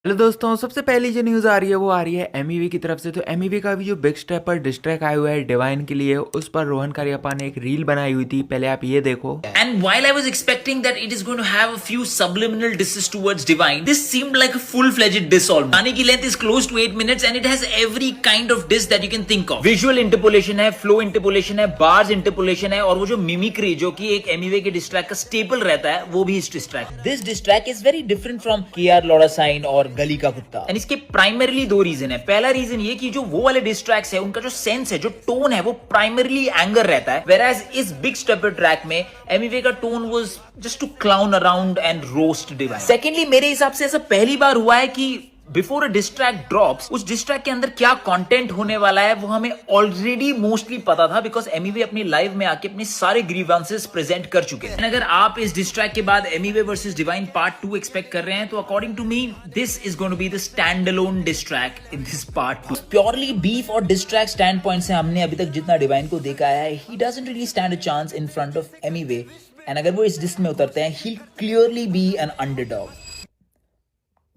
Hello दोस्तों, सबसे पहली जो न्यूज आ रही है वो आ रही है एमईवी की तरफ से। तो एमईवी का भी जो बिग स्टेप पर डिस्ट्रैक आया हुआ है डिवाइन के लिए, उस पर रोहन कारियापा ने एक रील बनाई हुई थी। पहले आप ये देखो। And while I was expecting that it is going to have a few subliminal disses towards Divine, this seemed like a full-fledged diss almost. गाने की length is close to 8 minutes and it has every kind of diss that you can think of. Visual interpolation है, flow interpolation है, bars interpolation है, और वो जो mimicry जो कि एक MEV के diss track का staple रहता है, वो भी इस diss track. This diss track is very different from KR Lora Sign और गली का कुत्ता। And इसके प्राइमरली दो रीजन है। पहला रीजन ये कि जो वो वाले diss tracks है, उनका जो सेंस है, जो टोन है, वो प्राइमरली एंगर रहता है, whereas इस बिग स्टेपर ट्रैक में MEV का tone was just to clown around and roast Divine. Secondly मेरे हिसाब से ऐसा पहली बार हुआ है कि बिफोर अ डिस्ट्रैक ड्रॉप्स, उस डिस्ट्रैक के अंदर क्या कंटेंट होने वाला है वो हमें ऑलरेडी मोस्टली पता था, बिकॉज MEV अपनी लाइव में आके अपने सारे ग्रीवांसेस प्रेजेंट कर चुके हैं। अगर आप इस डिस्ट्रैक के बाद MEV versus Divine part 2 expect कर रहे हैं, तो according to me this is going to be the stand alone diss track in this part 2। Purely beef और डिस्ट्रैक स्टैंड पॉइंट से हमने अभी तक जितना डिवाइन को देखा है, he doesn't really stand a chance in front of MEV, and अगर वो इस डिस्क में उतरते हैं, he clearly be an underdog.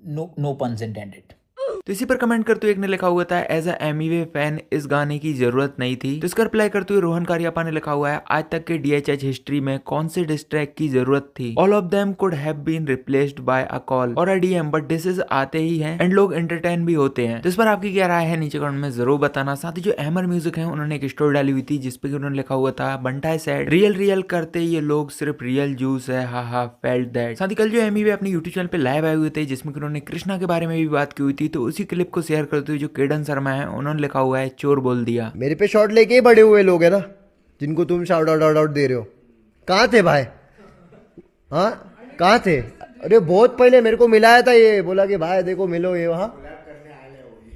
No puns intended। तो इसी पर कमेंट करते हुए एक ने लिखा हुआ था, एज अ एमईवी फैन इस गाने की जरूरत नहीं थी। तो इसका रिप्लाई करते हुए रोहन कारियापा ने लिखा हुआ है, आज तक के DHH हिस्ट्री में कौन से डिस्ट्रैक की जरूरत थी? All of them could have been replaced by a call or a DM, but dishes आते ही हैं एंड लोग एंटरटेन भी होते हैं। तो इस पर आपकी क्या राय है नीचे कमेंट में जरूर बताना। साथ ही जो अमर म्यूजिक है, उन्होंने एक स्टोरी डाली हुई थी जिसपे उन्होंने लिखा हुआ था, बंटा सेड रियल रियल करते ये लोग सिर्फ रियल जूस है, हा हा फेल्ट दैट। साथ ही कल जो एमईवी अपने यूट्यूब चैनल पे लाइव आए हुए थे, जिसमें उन्होंने कृष्णा के बारे में भी बात की हुई थी। तो उसी क्लिप को शेयर करते हुए जो केडन शर्मा है, उन्होंने लिखा हुआ है, चोर बोल दिया। मेरे पे शॉट लेके ही बड़े हुए लोग हैं ना, जिनको तुम शाउट आउट दे रहे हो। कहाँ थे भाई? हाँ, कहाँ थे? अरे बहुत पहले मेरे को मिलाया था, ये बोला कि भाई देखो मिलो, ये वहाँ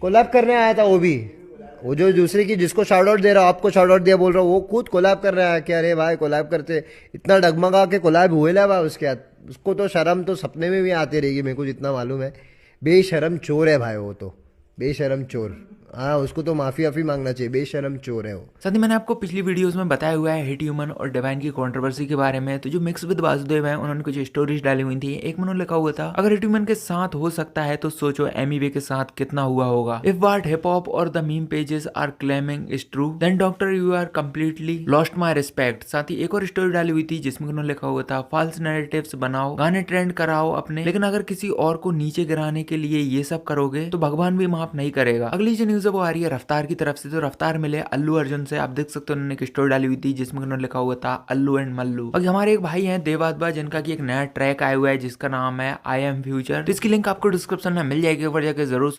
कोलैब करने आया था। वो जो दूसरे की जिसको शाउट आउट दे रहा हूँ, आपको शाउट आउट दिया बोल रहा हूँ, वो खुद कोलैब कर रहा है कि अरे भाई कोलैब करते, इतना डगमगा के कोलैब हुए ला भाई। उसके बाद उसको तो शर्म तो सपने में भी आती रहेगी, मेरे को जितना मालूम है। बेशरम चोर है भाई, वो तो बेशरम चोर। हाँ, उसको तो माफी वाफी मांगना चाहिए, बेशरम चोर है वो। साथ ही मैंने आपको पिछली वीडियोस में बताया हुआ है हिट ह्यूमन और डिवाइन की कंट्रोवर्सी के बारे में। तो जो मिक्स विद वासुदेव है, उन्होंने कुछ स्टोरीज डाली हुई थी। एक में उन्होंने लिखा हुआ था, अगर हिट ह्यूमन के साथ हो सकता है तो सोचो MEV के साथ कितना हुआ होगा। इफ व्हाट हिप हॉप और the meme pages are claiming is true, then doctor you are completely lost my respect. साथ ही एक और स्टोरी डाली हुई थी जिसमें उन्होंने लिखा हुआ था, फॉल्स नैरेटिव्स बनाओ, गाने ट्रेंड कराओ अपने, लेकिन अगर किसी और को नीचे गिराने के लिए ये सब करोगे तो भगवान भी माफ नहीं करेगा। अगली जो न्यूज है वो आ रही है रफ्तार की तरफ से। तो रफ्तार मिले अल्लू अर्जुन से। आप देख सकते हो उन्होंने एक स्टोरी डाली हुई थी जिसमें उन्होंने लिखा हुआ था, अल्लू एंड मल्लू। और हमारे एक भाई हैं देवात्बा, जिनका की एक नया ट्रैक आया हुआ है जिसका नाम है आई एम फ्यूचर। तो इसकी लिंक आपको डिस्क्रिप्शन में मिल जाएगी, ऊपर जाके जरूर